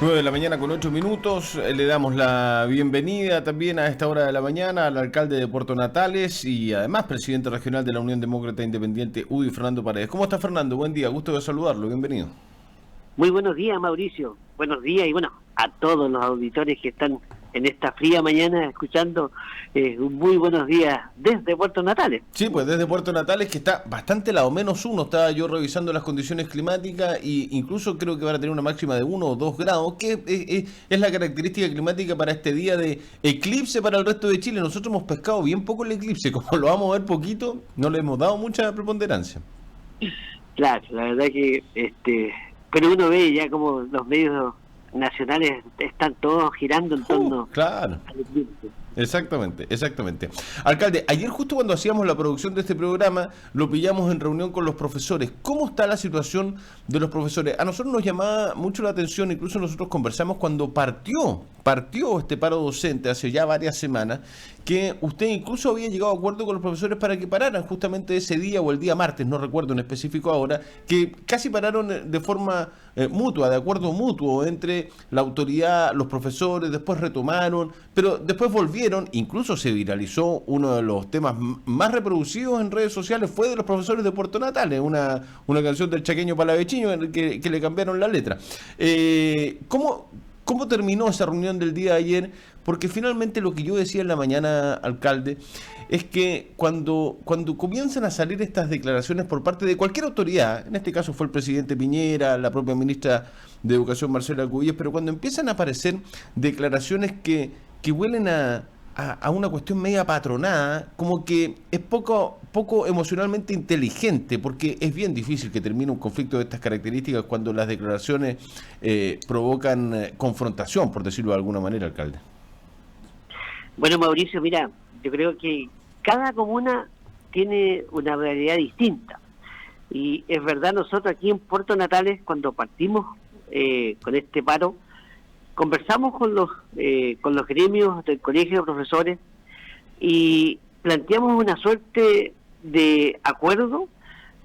9 de la mañana con 8 minutos. Le damos la bienvenida también a esta hora de la mañana al alcalde de Puerto Natales y además presidente regional de la Unión Demócrata Independiente, UDI, Fernando Paredes. ¿Cómo está, Fernando? Buen día, gusto de saludarlo, bienvenido. Muy buenos días, Mauricio. Buenos días y bueno, a todos los auditores que están en esta fría mañana escuchando, muy buenos días desde Puerto Natales. Sí, pues desde Puerto Natales, que está bastante lado menos uno. Estaba yo revisando las condiciones climáticas e incluso creo que van a tener una máxima de 1 o 2 grados, que es la característica climática para este día de eclipse para el resto de Chile. Nosotros hemos pescado bien poco el eclipse, como lo vamos a ver poquito, no le hemos dado mucha preponderancia. Claro, la verdad que pero uno ve ya como los medios nacionales están todos girando en torno claro. al eclipse. Exactamente. Alcalde, ayer justo cuando hacíamos la producción de este programa, lo pillamos en reunión con los profesores. ¿Cómo está la situación de los profesores? A nosotros nos llamaba mucho la atención, incluso nosotros conversamos cuando partió este paro docente hace ya varias semanas, que usted incluso había llegado a acuerdo con los profesores para que pararan justamente ese día o el día martes, no recuerdo en específico ahora, que casi pararon de forma mutua, de acuerdo mutuo entre la autoridad, los profesores, después retomaron, pero después volvieron, incluso se viralizó uno de los temas más reproducidos en redes sociales, fue de los profesores de Puerto Natales, una canción del Chaqueño Palavecino que le cambiaron la letra. ¿Cómo terminó esa reunión del día de ayer? Porque finalmente lo que yo decía en la mañana, alcalde, es que cuando comienzan a salir estas declaraciones por parte de cualquier autoridad, en este caso fue el presidente Piñera, la propia ministra de Educación Marcela Cubillos, pero cuando empiezan a aparecer declaraciones que huelen a una cuestión media patronada, como que es poco emocionalmente inteligente, porque es bien difícil que termine un conflicto de estas características cuando las declaraciones provocan confrontación, por decirlo de alguna manera, alcalde. Bueno, Mauricio, mira, yo creo que cada comuna tiene una realidad distinta. Y es verdad, nosotros aquí en Puerto Natales, cuando partimos con este paro, conversamos con los gremios del colegio de profesores y planteamos una suerte de acuerdo,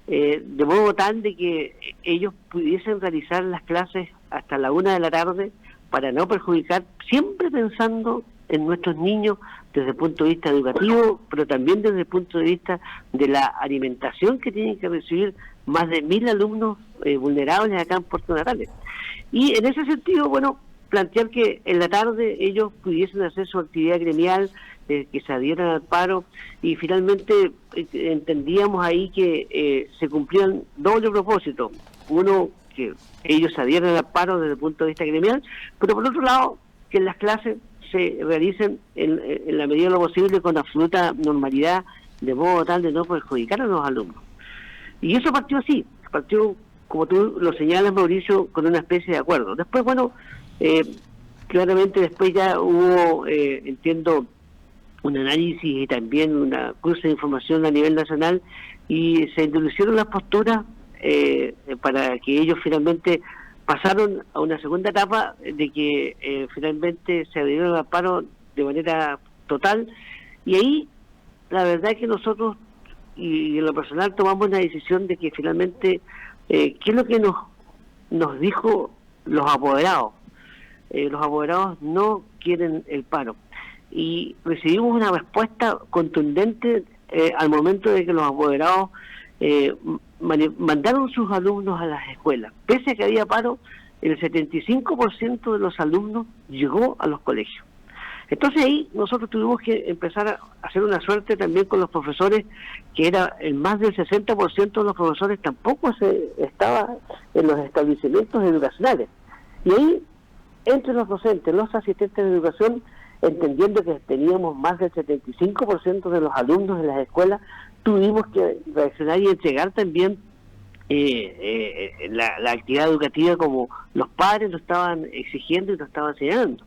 de modo tal de que ellos pudiesen realizar las clases hasta la 1 de la tarde para no perjudicar, siempre pensando en nuestros niños desde el punto de vista educativo, pero también desde el punto de vista de la alimentación que tienen que recibir más de 1.000 alumnos vulnerables acá en Puerto Natales. Y en ese sentido, bueno, plantear que en la tarde ellos pudiesen hacer su actividad gremial, que se adhieran al paro, y finalmente entendíamos ahí que se cumplían doble propósito. Uno, que ellos se adhieran al paro desde el punto de vista gremial, pero por otro lado, que las clases se realicen en la medida de lo posible con absoluta normalidad, de modo tal de no perjudicar a los alumnos. Y eso partió así, como tú lo señalas, Mauricio, con una especie de acuerdo. Después, bueno, claramente después ya hubo, entiendo, un análisis y también una cruce de información a nivel nacional y se endurecieron las posturas para que ellos finalmente pasaron a una segunda etapa de que finalmente se adhirieron al paro de manera total, y ahí la verdad es que nosotros y en lo personal tomamos la decisión de que finalmente ¿qué es lo que nos dijo los apoderados? Los apoderados no quieren el paro, y recibimos una respuesta contundente al momento de que los apoderados mandaron sus alumnos a las escuelas. Pese a que había paro, el 75% de los alumnos llegó a los colegios. Entonces ahí nosotros tuvimos que empezar a hacer una suerte también con los profesores, que era el más del 60% de los profesores tampoco estaba en los establecimientos educacionales. Y ahí, entre los docentes, los asistentes de educación, entendiendo que teníamos más del 75% de los alumnos en las escuelas, tuvimos que reaccionar y entregar también la actividad educativa como los padres lo estaban exigiendo y lo estaban señalando.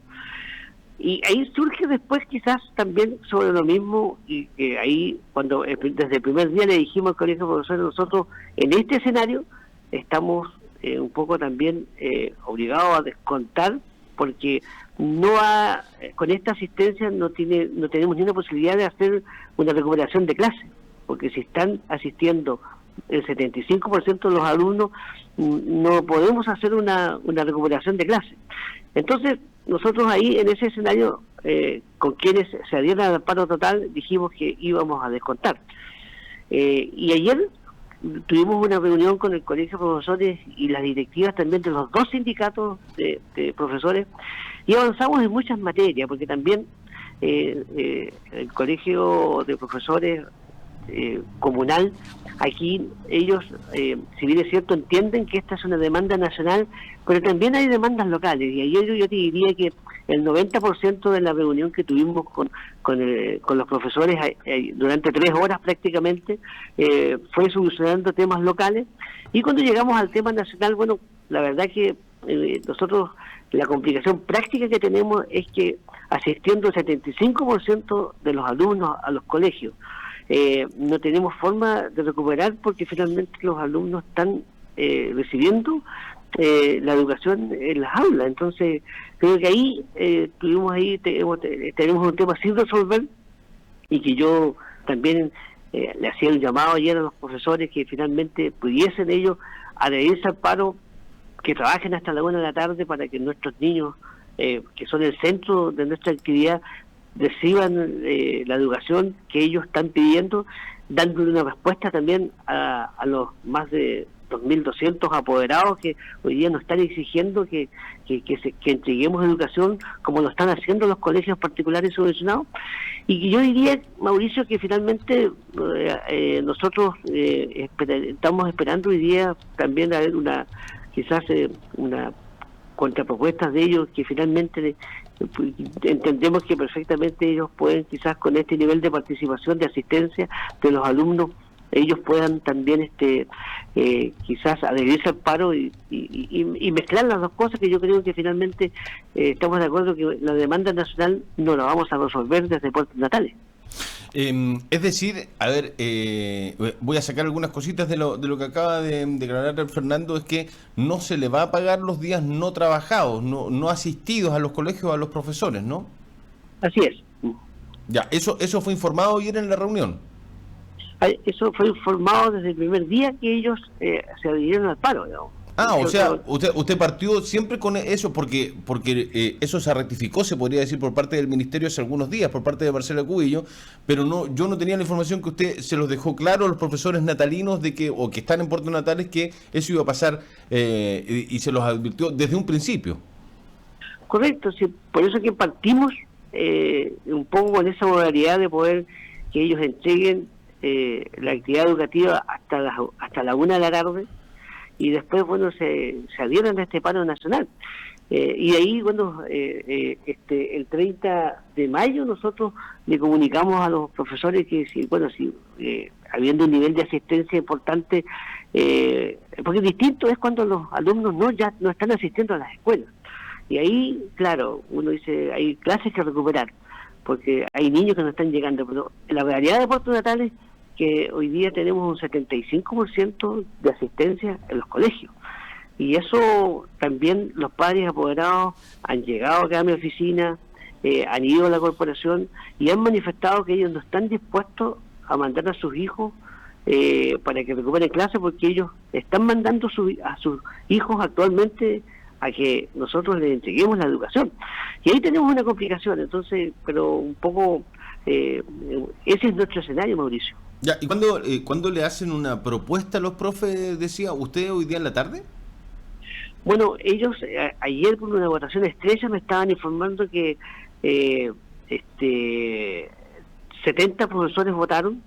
Y ahí surge después quizás también sobre lo mismo, y que ahí cuando desde el primer día le dijimos al colegio de profesores, nosotros en este escenario estamos un poco también obligados a descontar, porque con esta asistencia no tenemos ni una posibilidad de hacer una recuperación de clase, porque si están asistiendo el 75% de los alumnos, no podemos hacer una recuperación de clase. Entonces, nosotros ahí en ese escenario, con quienes se adhieran al paro total, dijimos que íbamos a descontar. Y ayer tuvimos una reunión con el Colegio de Profesores y las directivas también de los dos sindicatos de profesores, y avanzamos en muchas materias, porque también el Colegio de Profesores comunal, aquí ellos, si bien es cierto, entienden que esta es una demanda nacional, pero también hay demandas locales, y ayer yo te diría que el 90% de la reunión que tuvimos con los profesores durante 3 horas prácticamente fue solucionando temas locales, y cuando llegamos al tema nacional, bueno, la verdad que nosotros, la complicación práctica que tenemos es que asistiendo el 75% de los alumnos a los colegios, no tenemos forma de recuperar porque finalmente los alumnos están recibiendo la educación en las aulas. Entonces creo que ahí tenemos un tema sin resolver, y que yo también le hacía un llamado ayer a los profesores que finalmente pudiesen ellos adherirse al paro, que trabajen hasta la 1 de la tarde para que nuestros niños, que son el centro de nuestra actividad, reciban la educación que ellos están pidiendo, dándole una respuesta también a los más de 2.200 apoderados que hoy día nos están exigiendo que entreguemos educación como lo están haciendo los colegios particulares subvencionados. Y que yo diría, Mauricio, que finalmente nosotros estamos esperando hoy día también a ver quizás una contrapropuesta de ellos, que finalmente entendemos que perfectamente ellos pueden, quizás con este nivel de participación, de asistencia de los alumnos, ellos puedan también quizás adherirse al paro y mezclar las dos cosas, que yo creo que finalmente estamos de acuerdo que la demanda nacional no la vamos a resolver desde puertos natales. Es decir, a ver, voy a sacar algunas cositas de lo que acaba de declarar el Fernando, es que no se le va a pagar los días no trabajados, no asistidos a los colegios, a los profesores, ¿no? Así es. Ya, eso fue informado ayer en la reunión. Eso fue informado desde el primer día que ellos se adhirieron al paro, digamos. O sea, usted partió siempre con eso porque eso se rectificó, se podría decir, por parte del Ministerio hace algunos días, por parte de Marcelo Cubillo, pero yo no tenía la información que usted se los dejó claro a los profesores natalinos que están en Puerto Natales, que eso iba a pasar, y se los advirtió desde un principio. Correcto, sí, por eso que partimos un poco con esa modalidad de poder que ellos entreguen la actividad educativa hasta la 1 de la tarde, y después, bueno, se adhieran a este paro nacional. Y de ahí, bueno, el 30 de mayo nosotros le comunicamos a los profesores que, habiendo un nivel de asistencia importante, porque distinto es cuando los alumnos no están asistiendo a las escuelas. Y ahí, claro, uno dice, hay clases que recuperar, porque hay niños que no están llegando, pero la realidad de Puerto Natales, que hoy día tenemos un 75% de asistencia en los colegios. Y eso también los padres apoderados han llegado acá a mi oficina, han ido a la corporación y han manifestado que ellos no están dispuestos a mandar a sus hijos para que recuperen clases, porque ellos están mandando a sus hijos actualmente a que nosotros les entreguemos la educación. Y ahí tenemos una complicación, entonces, pero un poco ese es nuestro escenario, Mauricio. Ya, ¿y cuándo le hacen una propuesta a los profes, decía usted, hoy día en la tarde? Bueno, ellos ayer por una votación estrecha me estaban informando que 70 profesores votaron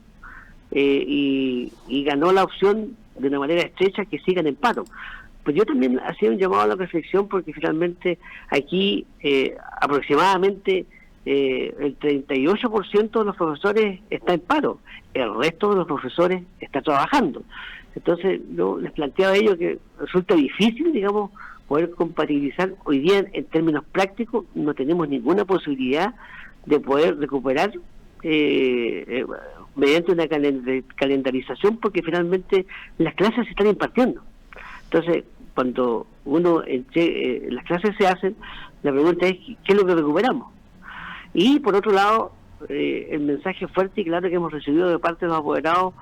y ganó la opción de una manera estrecha que sigan en paro. Pues yo también hacía un llamado a la reflexión, porque finalmente aquí aproximadamente el 38% de los profesores está en paro, el resto de los profesores está trabajando. Entonces yo les planteaba a ellos que resulta difícil, digamos, poder compatibilizar. Hoy día en términos prácticos no tenemos ninguna posibilidad de poder recuperar mediante una calendarización, porque finalmente las clases se están impartiendo. Entonces, cuando las clases se hacen, la pregunta es ¿qué es lo que recuperamos? Y por otro lado, el mensaje fuerte y claro que hemos recibido de parte de los apoderados,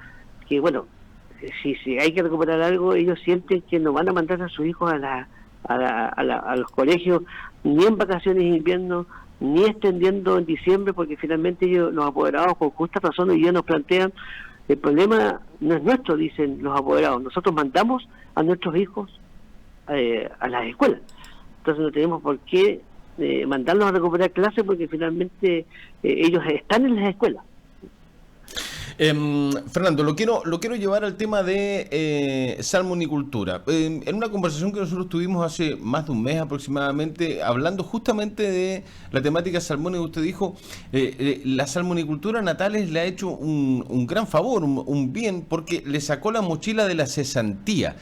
que bueno, si hay que recuperar algo, ellos sienten que no van a mandar a sus hijos a los colegios ni en vacaciones de invierno, ni extendiendo en diciembre, porque finalmente ellos, los apoderados, con justa razón, hoy día nos plantean: el problema no es nuestro, dicen los apoderados, nosotros mandamos a nuestros hijos a las escuelas, entonces no tenemos por qué mandarlos a recuperar clases, porque finalmente ellos están en las escuelas. Fernando, lo quiero llevar al tema de salmonicultura. En una conversación que nosotros tuvimos hace más de un mes aproximadamente, hablando justamente de la temática salmónica, usted dijo, la salmonicultura Natales le ha hecho un gran favor, un bien, porque le sacó la mochila de la cesantía.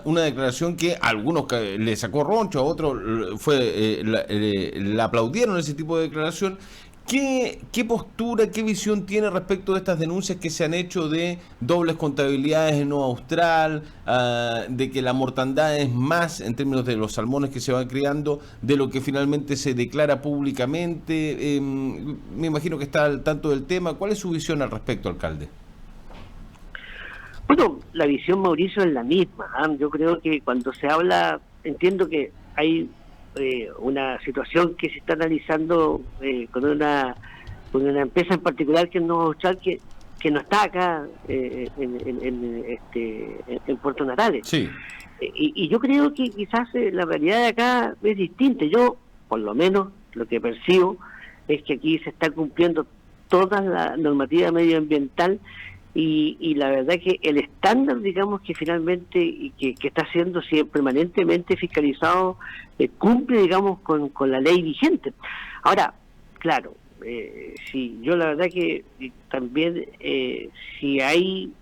Una declaración que a algunos le sacó roncho, a otros la aplaudieron ese tipo de declaración. ¿Qué postura, qué visión tiene respecto de estas denuncias que se han hecho de dobles contabilidades en Nueva Austral, de que la mortandad es más en términos de los salmones que se van criando de lo que finalmente se declara públicamente? Me imagino que está al tanto del tema. ¿Cuál es su visión al respecto, alcalde? Bueno, la visión, Mauricio, es la misma. Yo creo que cuando se habla, entiendo que hay una situación que se está analizando con una empresa en particular que no está acá en Puerto Natales. Sí. Y yo creo que quizás la realidad de acá es distinta. Yo, por lo menos, lo que percibo es que aquí se está cumpliendo toda la normativa medioambiental, y la verdad que el estándar, digamos, que finalmente y que está siendo permanentemente fiscalizado, cumple, digamos, con la ley vigente. Ahora, claro, sí, yo la verdad que también si hay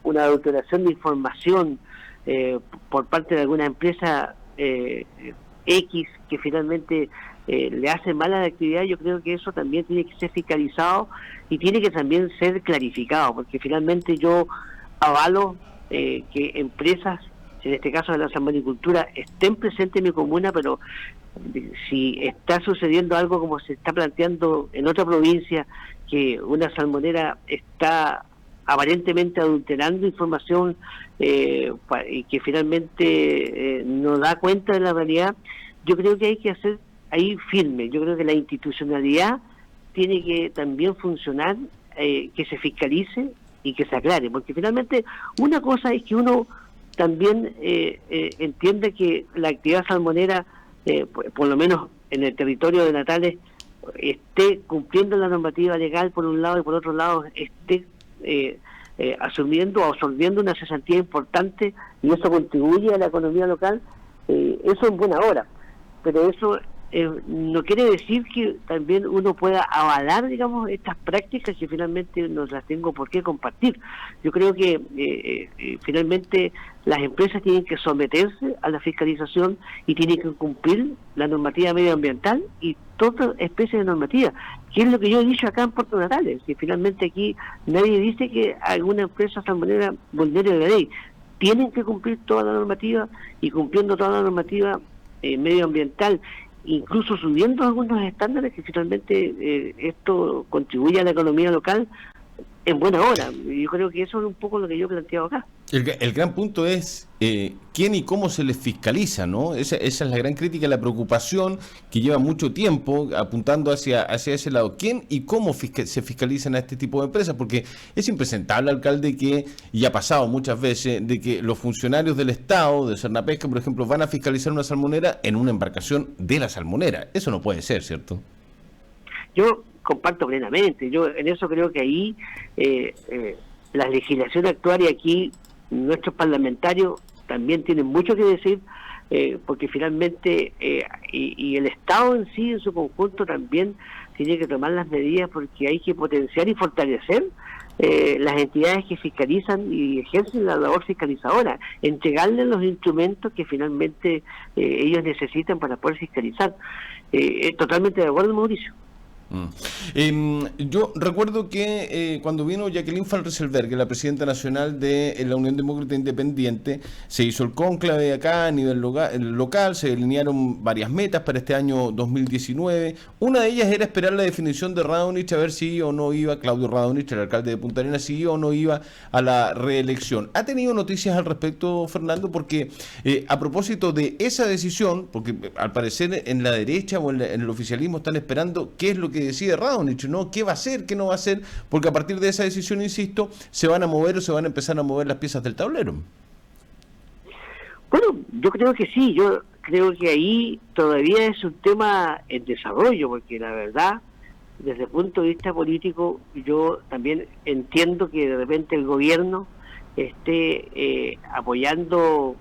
una adulteración de información por parte de alguna empresa X que finalmente le hace mala la actividad, yo creo que eso también tiene que ser fiscalizado y tiene que también ser clarificado, porque finalmente yo avalo que empresas, en este caso de la salmonicultura, estén presentes en mi comuna, pero si está sucediendo algo como se está planteando en otra provincia, que una salmonera está aparentemente adulterando información y que finalmente no da cuenta de la realidad, yo creo que hay que hacer ahí firme. Yo creo que la institucionalidad tiene que también funcionar, que se fiscalice y que se aclare, porque finalmente una cosa es que uno también entienda que la actividad salmonera, por lo menos en el territorio de Natales, esté cumpliendo la normativa legal por un lado, y por otro lado esté asumiendo o absorbiendo una cesantía importante, y eso contribuye a la economía local. Eso en buena hora, pero eso no quiere decir que también uno pueda avalar, digamos, estas prácticas que finalmente no las tengo por qué compartir. Yo creo que finalmente las empresas tienen que someterse a la fiscalización y tienen que cumplir la normativa medioambiental y toda especie de normativa, que es lo que yo he dicho acá en Puerto Natales, que finalmente aquí nadie dice que alguna empresa salmonera vulnere la ley. Tienen que cumplir toda la normativa, y cumpliendo toda la normativa medioambiental, incluso subiendo algunos estándares, que finalmente esto contribuye a la economía local en buena hora. Yo creo que eso es un poco lo que yo he planteado acá. El gran punto es quién y cómo se les fiscaliza, ¿no? Esa es la gran crítica, la preocupación que lleva mucho tiempo apuntando hacia ese lado. ¿Quién y cómo se fiscalizan a este tipo de empresas? Porque es impresentable, alcalde, que, y ha pasado muchas veces, de que los funcionarios del Estado, de Cernapesca, por ejemplo, van a fiscalizar una salmonera en una embarcación de la salmonera. Eso no puede ser, ¿cierto? Yo comparto plenamente. Yo en eso creo que ahí la legislación actual, y aquí nuestros parlamentarios también tienen mucho que decir, porque finalmente y el Estado en sí, en su conjunto, también tiene que tomar las medidas, porque hay que potenciar y fortalecer las entidades que fiscalizan y ejercen la labor fiscalizadora, entregarles los instrumentos que finalmente ellos necesitan para poder fiscalizar. Totalmente de acuerdo, Mauricio. Yo recuerdo que cuando vino Jacqueline Van Rysselberghe, la presidenta nacional de la Unión Demócrata Independiente, se hizo el cónclave acá a nivel local, se delinearon varias metas para este año 2019. Una de ellas era esperar la definición de Radonich, a ver si iba o no iba, Claudio Radonich, el alcalde de Punta Arenas, si iba o no iba a la reelección. ¿Ha tenido noticias al respecto, Fernando? Porque a propósito de esa decisión, porque al parecer en la derecha o en el oficialismo están esperando qué es lo que decide Radonich, ¿no? ¿Qué va a hacer? ¿Qué no va a hacer? Porque a partir de esa decisión, insisto, se van a mover o se van a empezar a mover las piezas del tablero. Bueno, yo creo que sí, yo creo que ahí todavía es un tema en desarrollo, porque la verdad, desde el punto de vista político, yo también entiendo que de repente el gobierno esté apoyando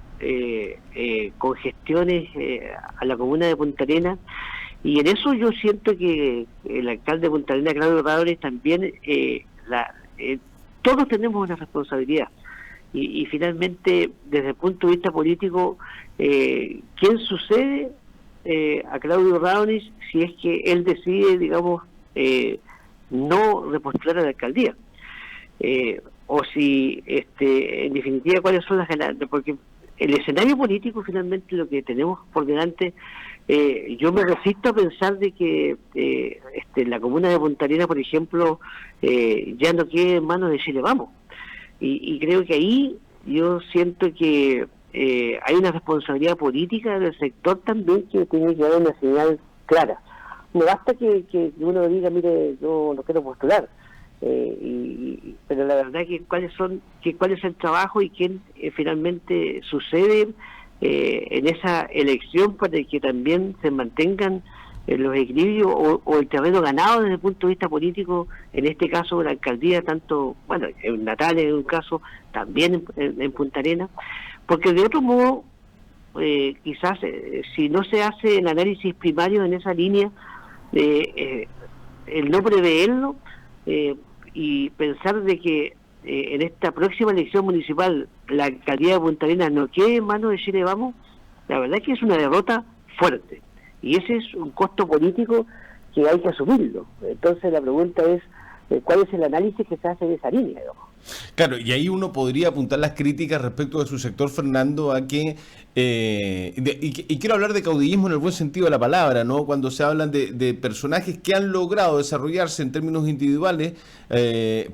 con gestiones a la comuna de Punta Arenas, y en eso yo siento que el alcalde de Punta Arenas, Claudio Radonich, también todos tenemos una responsabilidad. Y finalmente, desde el punto de vista político, ¿quién sucede a Claudio Radonich si es que él decide, digamos, no repostular a la alcaldía? O si, en definitiva, cuáles son las ganancias, porque el escenario político, finalmente, lo que tenemos por delante, yo me resisto a pensar de que la comuna de Punta Arenas, por ejemplo, ya no quede en manos de Chile Vamos. Y creo que ahí yo siento que hay una responsabilidad política del sector también que tiene que dar una señal clara. No basta que uno diga, mire, yo no quiero postular, pero la verdad que cuál es el trabajo y quién finalmente sucede en esa elección para que también se mantengan los equilibrios o el terreno ganado desde el punto de vista político, en este caso la alcaldía, tanto, bueno, en Natales en un caso, también en Punta Arenas, porque de otro modo, quizás si no se hace el análisis primario en esa línea, el no preverlo y pensar de que en esta próxima elección municipal la alcaldía de Punta Arenas no quede en manos de Chile Vamos, la verdad que es una derrota fuerte. Y ese es un costo político que hay que asumirlo. Entonces la pregunta es, ¿cuál es el análisis que se hace de esa línea? Claro, y ahí uno podría apuntar las críticas respecto de su sector, Fernando, a que, y quiero hablar de caudillismo en el buen sentido de la palabra, ¿no? Cuando se hablan de personajes que han logrado desarrollarse en términos individuales,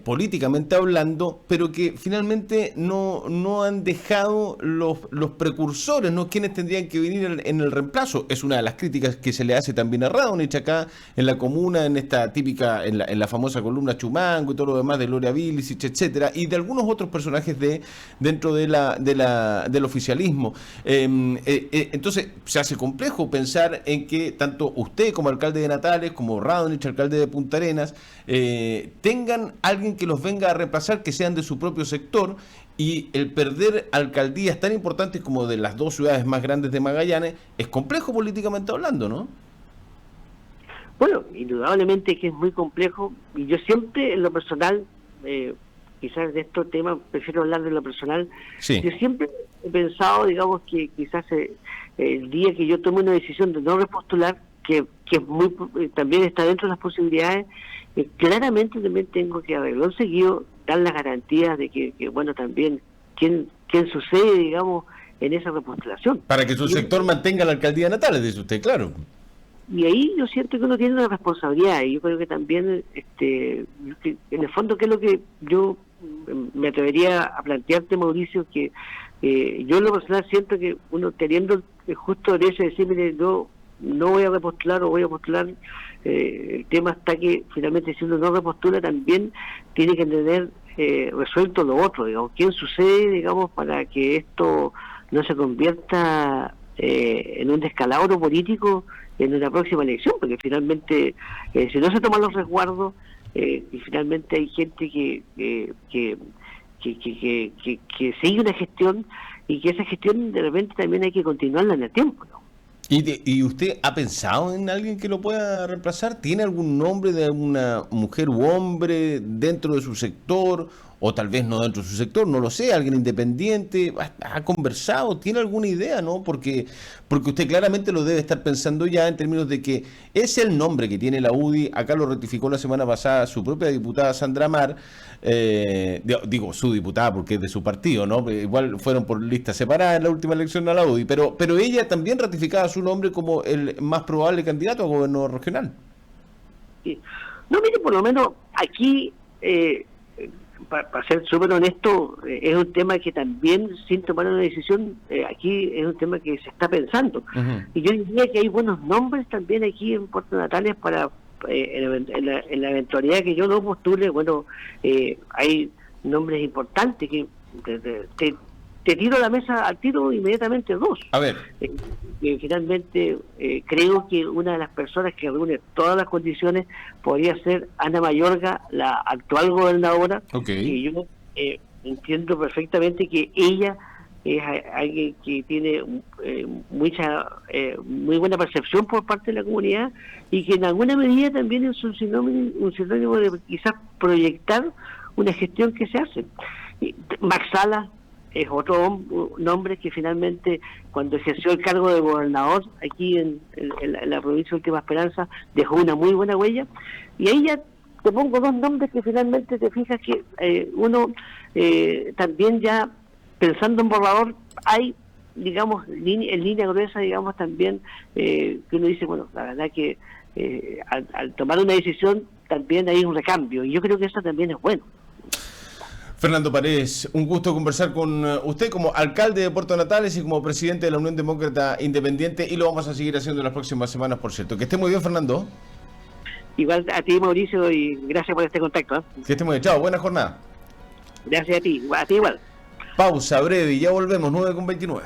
políticamente hablando, pero que finalmente no han dejado los precursores, ¿no? Quienes tendrían que venir en el reemplazo. Es una de las críticas que se le hace también a Radonich acá en la comuna, en esta típica, en la famosa columna Chumango y todo lo demás de Gloria Vilicic, etcétera, y de algunos otros personajes dentro del oficialismo. Entonces se hace complejo pensar en que tanto usted como alcalde de Natales, como Radonich, alcalde de Punta Arenas, tengan alguien que los venga a reemplazar, que sean de su propio sector, y el perder alcaldías tan importantes como de las dos ciudades más grandes de Magallanes es complejo políticamente hablando, ¿no? Bueno, indudablemente que es muy complejo, y yo siempre en lo personal, quizás de estos temas prefiero hablar de lo personal. Sí. Yo siempre he pensado, digamos, que quizás el día que yo tome una decisión de no repostular, que también está dentro de las posibilidades, claramente también tengo que arreglar seguido, dar las garantías de que bueno, también quién sucede, digamos, en esa repostulación. Para que su sector mantenga la alcaldía de Natales, dice usted, claro. Y ahí yo siento que uno tiene una responsabilidad, y yo creo que también, en el fondo, que es lo que yo me atrevería a plantearte, Mauricio, que yo en lo personal siento que uno teniendo justo derecho de decir, mire, yo no voy a repostular o voy a postular, el tema está que finalmente si uno no repostula también tiene que tener resuelto lo otro, digamos, quién sucede, digamos, para que esto no se convierta en un descalabro político en una próxima elección, porque finalmente si no se toman los resguardos y finalmente hay gente que sigue una gestión y que esa gestión de repente también hay que continuarla en el tiempo, ¿no? ¿Y usted ha pensado en alguien que lo pueda reemplazar? ¿Tiene algún nombre de alguna mujer u hombre dentro de su sector o tal vez no dentro de su sector, no lo sé, alguien independiente, ha conversado, tiene alguna idea, ¿no? Porque usted claramente lo debe estar pensando ya en términos de que es el nombre que tiene la UDI, acá lo ratificó la semana pasada su propia diputada Sandra Mar, digo su diputada porque es de su partido, ¿no? Igual fueron por listas separadas en la última elección a la UDI, pero ella también ratificaba su nombre como el más probable candidato a gobernador regional. Sí. No, mire, por lo menos aquí, para ser súper honesto, es un tema que también, sin tomar una decisión, aquí es un tema que se está pensando. Uh-huh. Y yo diría que hay buenos nombres también aquí en Puerto Natales para, en la eventualidad que yo no postule, bueno, hay nombres importantes que te tiro a la mesa al tiro inmediatamente dos. A ver. Finalmente, creo que una de las personas que reúne todas las condiciones podría ser Ana Mayorga, la actual gobernadora. Okay. Y yo entiendo perfectamente que ella es alguien que tiene muy buena percepción por parte de la comunidad y que en alguna medida también es un sinónimo de quizás proyectar una gestión que se hace. Max Sala es otro nombre que finalmente, cuando ejerció el cargo de gobernador aquí en la provincia de Última Esperanza, dejó una muy buena huella. Y ahí ya te pongo dos nombres que finalmente te fijas que uno también ya, pensando en borrador, hay, digamos, en línea gruesa, digamos, también, que uno dice, bueno, la verdad que al tomar una decisión también hay un recambio. Y yo creo que eso también es bueno. Fernando Paredes, un gusto conversar con usted como alcalde de Puerto Natales y como presidente de la Unión Demócrata Independiente, y lo vamos a seguir haciendo en las próximas semanas, por cierto. Que esté muy bien, Fernando. Igual a ti, Mauricio, y gracias por este contacto. Que esté muy bien. Chao, buena jornada. Gracias a ti igual. Pausa breve y ya volvemos, 9:29.